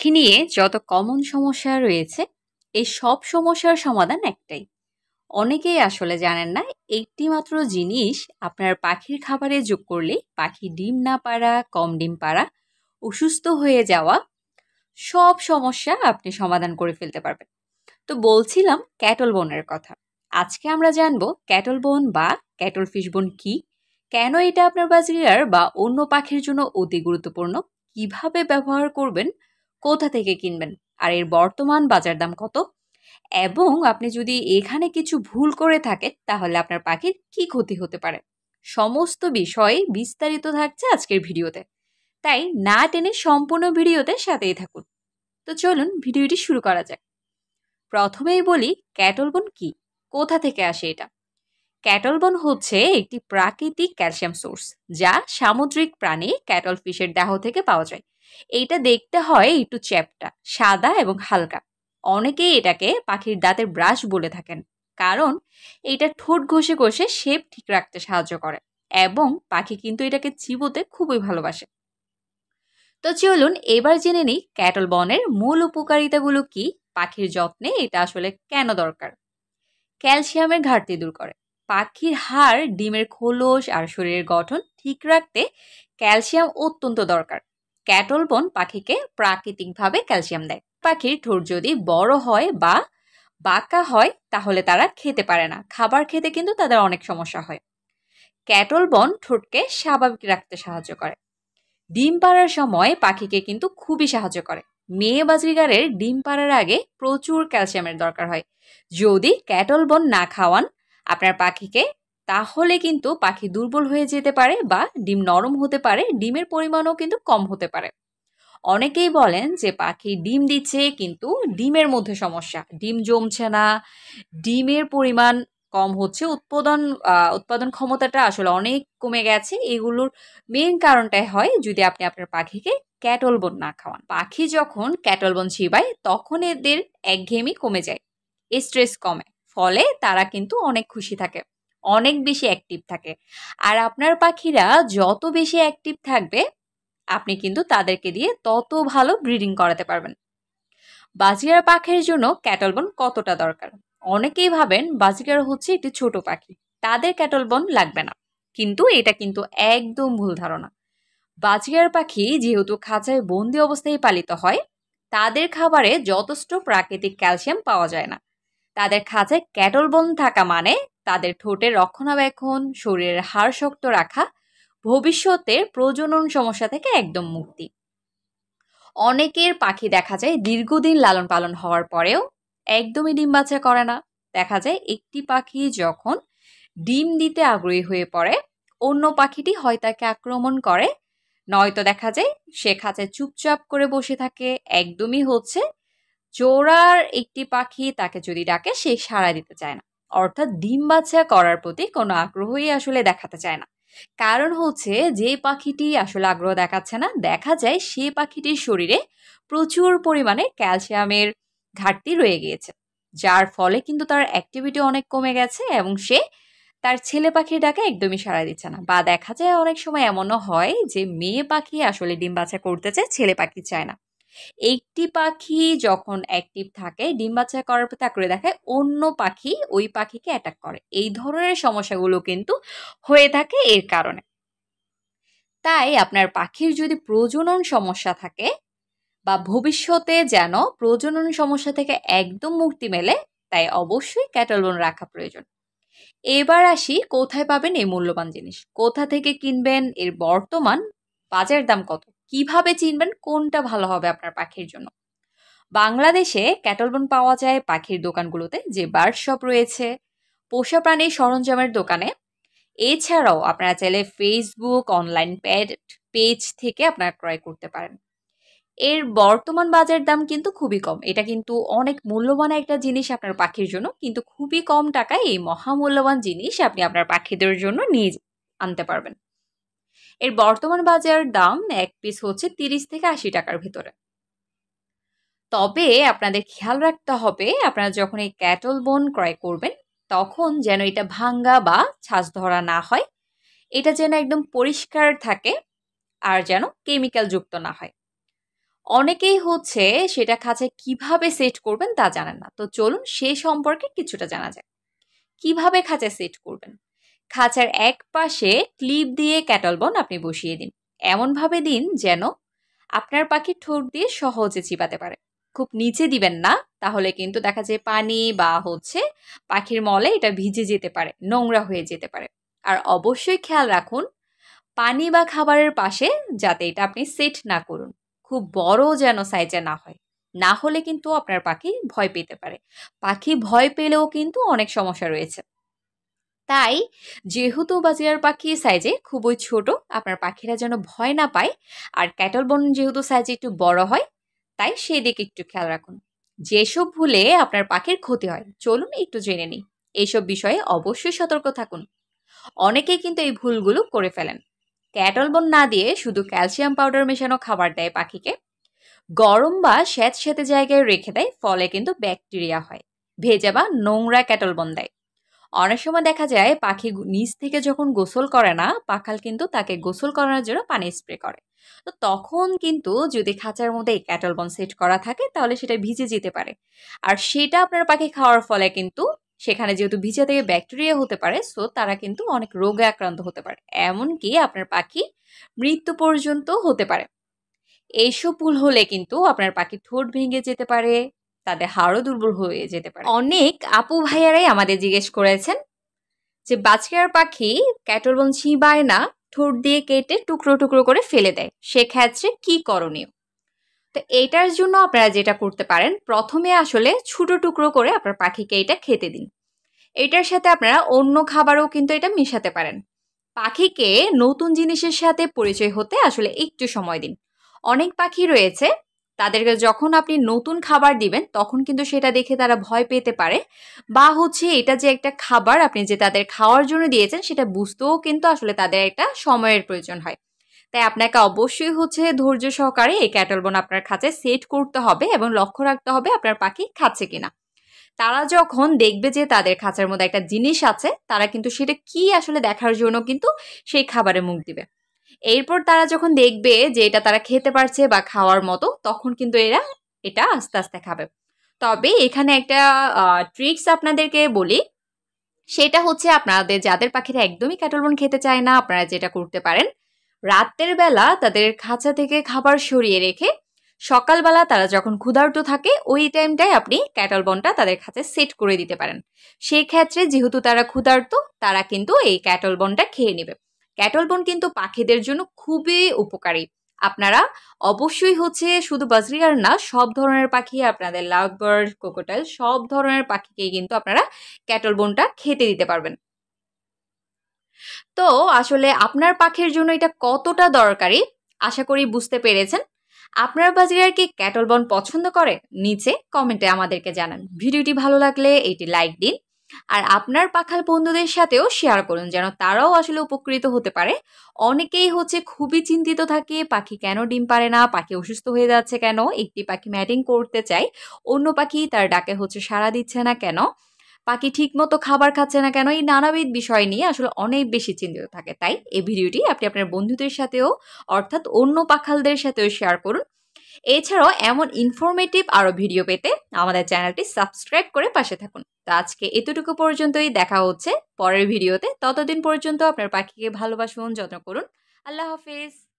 পাখি নিয়ে যত কমন সমস্যা রয়েছে, এই সব সমস্যার সমাধান একটাই। অনেকেই আসলে জানেন না, একটি মাত্র জিনিস আপনার পাখির খাবারে যোগ করলে পাখি ডিম না পাড়া, কম ডিম পাড়া, অসুস্থ হয়ে যাওয়া সব সমস্যা আপনি সমাধান করে ফেলতে পারবেন। তো বলছিলাম ক্যাটল বোনের কথা। আজকে আমরা জানবো ক্যাটল বোন বা ক্যাটল ফিশ বোন কি, কেন এটা আপনার বাজরিয়ার বা অন্য পাখির জন্য অতি গুরুত্বপূর্ণ, কিভাবে ব্যবহার করবেন, কোথা থেকে কিনবেন, আর এর বর্তমান বাজার দাম কত, এবং আপনি যদি এখানে কিছু ভুল করে থাকেন তাহলে আপনার পাখির কি ক্ষতি হতে পারে। সমস্ত বিষয় বিস্তারিত থাকছে আজকের ভিডিওতে, তাই না টেনে সম্পূর্ণ ভিডিওতে সাথেই থাকুন। তো চলুন ভিডিওটি শুরু করা যাক। প্রথমেই বলি ক্যাটল বোন কি, কোথা থেকে আসে এটা। ক্যাটল বোন হচ্ছে একটি প্রাকৃতিক ক্যালসিয়াম সোর্স, যা সামুদ্রিক প্রাণী ক্যাটল ফিশের দেহ থেকে পাওয়া যায়। এইটা দেখতে হয় একটু চ্যাপ্টা, সাদা এবং হালকা। অনেকেই এটাকে পাখির দাঁতের ব্রাশ বলে থাকেন, কারণ এটা ঠোঁট ঘষে ঘষে শেপ ঠিক রাখতে সাহায্য করে এবং পাখি কিন্তু এটাকে চিবোতে খুবই ভালোবাসে। তো চলুন এবার জেনে নিই ক্যাটল বনের মূল উপকারিতাগুলো কি, পাখির যত্নে এটা আসলে কেন দরকার। ক্যালসিয়ামের ঘাটতি দূর করে। পাখির হাড়, ডিমের খোলস আর শরীরের গঠন ঠিক রাখতে ক্যালসিয়াম অত্যন্ত দরকার। ক্যাটল বোন পাখিকে প্রাকৃতিকভাবে ক্যালসিয়াম দেয়। পাখির ঠোঁট যদি বড় হয় বা বাঁকা হয় তাহলে তারা খেতে পারে না, খাবার খেতে কিন্তু তাদের অনেক সমস্যা হয়। ক্যাটল বোন ঠোঁটকে স্বাভাবিক রাখতে সাহায্য করে। ডিম পাড়ার সময় পাখিকে কিন্তু খুবই সাহায্য করে। মেয়ে বাজরিগারের ডিম পাড়ার আগে প্রচুর ক্যালসিয়ামের দরকার হয়। যদি ক্যাটল বোন না খাওয়ান আপনার পাখিকে, তাহলে কিন্তু পাখি দুর্বল হয়ে যেতে পারে বা ডিম নরম হতে পারে, ডিমের পরিমাণও কিন্তু কম হতে পারে। অনেকেই বলেন যে পাখি ডিম দিচ্ছে কিন্তু ডিমের মধ্যে সমস্যা, ডিম জমছে না, ডিমের পরিমাণ কম হচ্ছে, উৎপাদন ক্ষমতাটা আসলে অনেক কমে গেছে। এগুলোর মেইন কারণটাই হয় যদি আপনি আপনার পাখিকে ক্যাটল বোন না খাওয়ান। পাখি যখন ক্যাটল বোন চিবায় তখন এদের একঘেয়েমি কমে যায়, স্ট্রেস কমে, ফলে তারা কিন্তু অনেক খুশি থাকে, অনেক বেশি অ্যাক্টিভ থাকে। আর আপনার পাখিরা যত বেশি অ্যাক্টিভ থাকবে আপনি কিন্তু তাদেরকে দিয়ে তত ভালো ব্রিডিং করাতে পারবেন। বাজিগার পাখির জন্য ক্যাটল বোন কতটা দরকার। অনেকেই ভাবেন বাজিগার হচ্ছে একটি ছোট পাখি, তাদের ক্যাটল বোন লাগবে না, কিন্তু এটা কিন্তু একদম ভুল ধারণা। বাজিগার পাখি যেহেতু খাঁচায় বন্দি অবস্থায় পালিত হয়, তাদের খাবারে যথেষ্ট প্রাকৃতিক ক্যালসিয়াম পাওয়া যায় না। তাদের খাঁচায় ক্যাটল বোন থাকা মানে তাদের ঠোঁটের রক্ষণাবেক্ষণ, শরীরের হাড় শক্ত রাখা, ভবিষ্যতের প্রজনন সমস্যা থেকে একদম মুক্তি। অনেকের পাখি দেখা যায় দীর্ঘদিন লালন পালন হওয়ার পরেও একদমই ডিম বাচ্চা করে না। দেখা যায় একটি পাখি যখন ডিম দিতে আগ্রহী হয়ে পড়ে, অন্য পাখিটি হয় তাকে আক্রমণ করে, নয়তো দেখা যায় সে খাঁচায় চুপচাপ করে বসে থাকে। একদমই হচ্ছে জোড়ার একটি পাখি তাকে যদি ডাকে সে সাড়া দিতে চায় না, অর্থাৎ ডিম বাচ্চা করার প্রতি কোনো আগ্রহই আসলে দেখাতে চায় না। কারণ হচ্ছে যে পাখিটি আসলে আগ্রহ দেখাচ্ছে না, দেখা যায় সে পাখিটির শরীরে প্রচুর পরিমাণে ক্যালসিয়ামের ঘাটতি রয়ে গিয়েছে, যার ফলে কিন্তু তার অ্যাক্টিভিটি অনেক কমে গেছে এবং সে তার ছেলে পাখির ডাকে একদমই সাড়া দিচ্ছে না। বা দেখা যায় অনেক সময় এমনও হয় যে মেয়ে পাখি আসলে ডিম বাচ্চা করতে চায়, ছেলে পাখি চায় না। একটি পাখি যখন অ্যাক্টিভ থাকে, ডিম বাচ্চা করার প্রতি আগ্রহ দেখায়, অন্য পাখি ওই পাখিকে অ্যাটাক করে। এই ধরনের সমস্যাগুলো কিন্তু হয়ে থাকে এর কারণে। তাই আপনার পাখির যদি প্রজনন সমস্যা থাকে বা ভবিষ্যতে যেন প্রজনন সমস্যা থেকে একদম মুক্তি মেলে, তাই অবশ্যই ক্যাটল বোন রাখা প্রয়োজন। এবার আসি কোথায় পাবেন এই মূল্যবান জিনিস, কোথা থেকে কিনবেন, এর বর্তমান বাজার দাম কত, কিভাবে চিনবেন কোনটা ভালো হবে আপনার পাখির জন্য। বাংলাদেশে ক্যাটল বোন পাওয়া যায় পাখির দোকানগুলোতে, যে বার্ড শপ রয়েছে, পোষা প্রাণীর সরঞ্জামের দোকানে। এছাড়াও আপনারা চাইলে ফেসবুক অনলাইন পেজ থেকে আপনারা ক্রয় করতে পারেন। এর বর্তমান বাজার দাম কিন্তু খুবই কম। এটা কিন্তু অনেক মূল্যবান একটা জিনিস আপনার পাখির জন্য, কিন্তু খুবই কম টাকায় এই মহামূল্যবান জিনিস আপনি আপনার পাখিদের জন্য নিয়ে আনতে পারবেন। এর বর্তমান বাজার দাম এক পিস হচ্ছে 30 থেকে 80 টাকার ভিতরে। তবে আপনাদের খেয়াল রাখতে হবে আপনারা যখন এই ক্যাটল বোন ক্রয় করবেন তখন যেন এটা ভাঙ্গা বা ছাঁচ ধরা না হয়, এটা যেন একদম পরিষ্কার থাকে, আর যেন কেমিক্যাল যুক্ত না হয়। অনেকেই হচ্ছে সেটা খাঁচায় কিভাবে সেট করবেন তা জানেন না। তো চলুন সে সম্পর্কে কিছুটা জানা যাক। কিভাবে খাঁচায় সেট করবেন? খাঁচার এক পাশে ক্লিপ দিয়ে ক্যাটল বন আপনি বসিয়ে দিন। এমনভাবে দিন যেন আপনার পাখি ঠোঁট দিয়ে সহজে চিবাতে পারে। খুব নিচে দিবেন না, তাহলে কিন্তু দেখা যায় পানি বা হচ্ছে পাখির মলে এটা ভিজে যেতে পারে, নোংরা হয়ে যেতে পারে। আর অবশ্যই খেয়াল রাখুন পানি বা খাবারের পাশে যাতে এটা আপনি সেট না করুন। খুব বড় যেন সাইজে না হয়। না হলে কিন্তু আপনার পাখি ভয় পেতে পারে। পাখি ভয় পেলেও কিন্তু অনেক সমস্যা রয়েছে। তাই যেহেতু বাজিরার পাখি সাইজে খুবই ছোট, আপনার পাখিরা যেন ভয় না পায়, আর ক্যাটল বন যেহেতু সাইজে একটু বড় হয়, তাই সেদিকে একটু খেয়াল রাখুন। যেসব ভুলে আপনার পাখির ক্ষতি হয় চলুন একটু জেনে নিই। এইসব বিষয়ে অবশ্যই সতর্ক থাকুন। অনেকেই কিন্তু এই ভুলগুলো করে ফেলেন। ক্যাটল বন না দিয়ে শুধু ক্যালসিয়াম পাউডার মেশানো খাবার দেয় পাখিকে, গরম বা স্যাঁতসেঁতে জায়গায় রেখে দেয়, ফলে কিন্তু ব্যাকটেরিয়া হয়। ভেজা বা নোংরা ক্যাটল বন দেয়। অনেক সময় দেখা যায় পাখি নিচ থেকে যখন গোসল করে না, পাখাল কিন্তু তাকে গোসল করানোর জন্য পানি স্প্রে করে। তো তখন কিন্তু যদি খাঁচার মধ্যে এই ক্যাটল বন সেট করা থাকে তাহলে সেটা ভিজে যেতে পারে। আর সেটা আপনার পাখি খাওয়ার ফলে কিন্তু সেখানে যেহেতু ভিজা থেকে ব্যাকটেরিয়া হতে পারে, সো তারা কিন্তু অনেক রোগে আক্রান্ত হতে পারে। এমনকি আপনার পাখি মৃত্যু পর্যন্ত হতে পারে। এইসব ভুল হলে কিন্তু আপনার পাখির ঠোঁট ভেঙে যেতে পারে, তাদের হাড়ও দুর্বল হয়ে যেতে পারে। অনেক আপু ভাইয়ারাই আমাদের জিজ্ঞেস করেছেন যে বাজরার পাখি ক্যাটল বন চিবায় না, ঠোঁট দিয়ে কেটে টুকরো টুকরো করে ফেলে দেয়, সেক্ষেত্রে কি করণীয়? তো এইটার জন্য আপনারা যেটা করতে পারেন, প্রথমে আসলে ছোট টুকরো করে আপনার পাখিকে এটা খেতে দিন। এটার সাথে আপনারা অন্য খাবারও কিন্তু এটা মিশাতে পারেন। পাখিকে নতুন জিনিসের সাথে পরিচয় হতে আসলে একটু সময় দিন। অনেক পাখি রয়েছে, তাদেরকে যখন আপনি নতুন খাবার দিবেন তখন কিন্তু সেটা দেখে তারা ভয় পেতে পারে, বা হচ্ছে এটা যে একটা খাবার আপনি যে তাদের খাওয়ার জন্য দিয়েছেন সেটা বুঝতেও কিন্তু আসলে তাদের একটা সময়ের প্রয়োজন হয়। তাই আপনাকে অবশ্যই হচ্ছে ধৈর্য সহকারে এই ক্যাটল বন আপনার খাঁচায় সেট করতে হবে এবং লক্ষ্য রাখতে হবে আপনার পাখি খাচ্ছে কিনা। তারা যখন দেখবে যে তাদের খাঁচার মধ্যে একটা জিনিস আছে, তারা কিন্তু সেটা কি আসলে দেখার জন্য কিন্তু সেই খাবারে মুখ দিবে। এরপর তারা যখন দেখবে যে এটা তারা খেতে পারছে বা খাওয়ার মতো, তখন কিন্তু এরা এটা আস্তে আস্তে খাবে। তবে এখানে একটা ট্রিক্স আপনাদেরকে বলি, সেটা হচ্ছে আপনাদের যাদের পাখিরা একদমই ক্যাটল বন খেতে চায় না, আপনারা যেটা করতে পারেন, রাতের বেলা তাদের খাঁচা থেকে খাবার সরিয়ে রেখে সকালবেলা তারা যখন ক্ষুধার্ত থাকে ওই টাইমটায় আপনি ক্যাটল বনটা তাদের কাছে সেট করে দিতে পারেন। সেই ক্ষেত্রে যেহেতু তারা ক্ষুধার্ত, তারা কিন্তু এই ক্যাটল বনটা খেয়ে নেবে। ক্যাটল বন কিন্তু পাখিদের জন্য খুবই উপকারী। আপনারা অবশ্যই হচ্ছে শুধু বাজরিগার না, সব ধরনের পাখি, আপনাদের লাভ বার্ড, কোকোটাইল, সব ধরনের পাখিকেই কিন্তু আপনারা ক্যাটল বনটা খেতে দিতে পারবেন। তো আসলে আপনার পাখির জন্য এটা কতটা দরকারি আশা করি বুঝতে পেরেছেন। আপনার বাজিরার কি ক্যাটল বন পছন্দ করে? নিচে কমেন্টে আমাদেরকে জানান। ভিডিওটি ভালো লাগলে এটি লাইক দিন। আর আপনার পাখাল বন্ধুদের সাথেও শেয়ার করুন যেন তারাও আসলে উপকৃত হতে পারে। অনেকেই হচ্ছে খুবই চিন্তিত থাকে, পাখি কেন ডিম পারে না, পাখি অসুস্থ হয়ে যাচ্ছে কেন, একটি পাখি ম্যাটিং করতে চায়, অন্য পাখি তার ডাকে হচ্ছে সাড়া দিচ্ছে না কেন, পাখি ঠিকমতো খাবার খাচ্ছে না কেন, এই নানাবিধ বিষয় নিয়ে আসলে অনেক বেশি চিন্তিত থাকে। তাই এই ভিডিওটি আপনি আপনার বন্ধুদের সাথেও, অর্থাৎ অন্য পাখালদের সাথেও শেয়ার করুন। এছাড়াও এমন ইনফরমেটিভ আরও ভিডিও পেতে আমাদের চ্যানেলটি সাবস্ক্রাইব করে পাশে থাকুন। তো আজকে এতটুকু পর্যন্তই, দেখা হচ্ছে পরের ভিডিওতে। ততদিন পর্যন্ত আপনার পাখিকে ভালোবাসুন, যত্ন করুন। আল্লাহ হাফেজ।